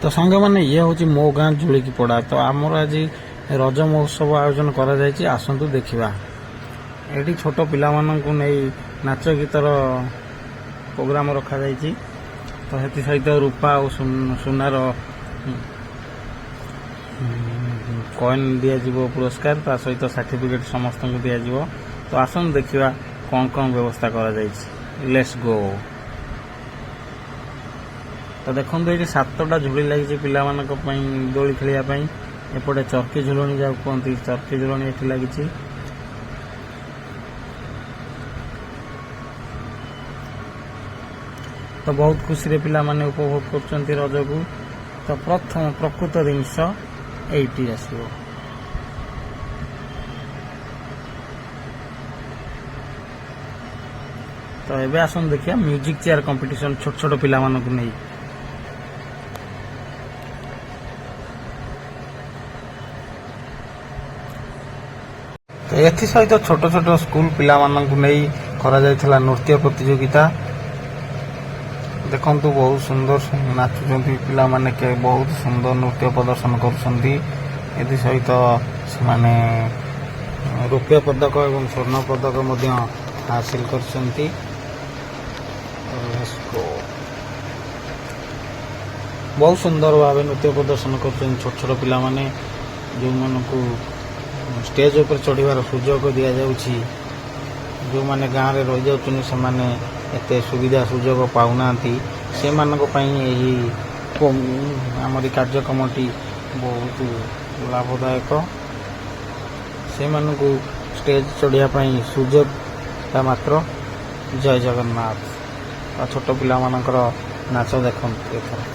तो सांग मैंने ये हूँ मो गाँ जुड़ीकी पड़ा तो आमर आज रज महोत्सव आयोजन कर आसतु देखा ये छोट पिला नहीं नाच गीतर प्रोग्राम रखा तो ये सहित रूपा और सुनार कॉइन दिज्व पुरस्कार ता सहित सर्टिफिकेट समस्त को दिज्व तो आसन देखा कौन कौन व्यवस्था कर लेट्स गो। तो देखो ये 7टा झुली लगी पिला दोली खेलने एपटे चरकी झुलणी जहाँ कहते चरकी झुलणी ये लगी तो बहुत खुशी रे पिला माने उपभोग कर रज को। तो प्रथम प्रकृत जिनस एटी आसो तो एबे आसन देखिए म्यूजिक चेयर कंपटीशन छोट छोट पिला मानक नहीं तो ये सहित छोट छोट स्कूल पिला मानक नहीं करा जायथिला नृत्य प्रतियोगिता देखंतु बहुत सुंदर नाचुचंती पिला माने के बहुत सुंदर नृत्य प्रदर्शन करछंती एथि सहित माने रुपया पदक एवं स्वर्ण पदक मध्य हासिल करछंती। बहुत सुंदर भाव नृत्य प्रदर्शन कर छोट छोट पिला माने जो मानकु स्टेज ऊपर चढ़ीबार सुजोग दि जाउछि जो माने गाँव में रही जाउछन से माने एते सुविधा सुजोग पाउनांती से मानक पई आमरी कार्यक्रमटी बहुत लाभदायक से मानकु स्टेज चढ़िया पई सुजोग मात्र जय जगन्नाथ छोट पिला मानकर नाच देखते एथर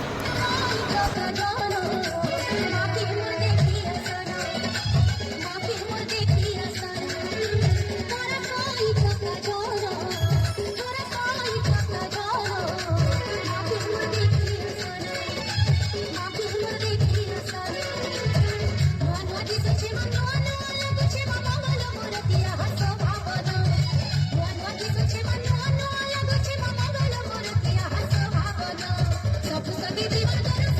सब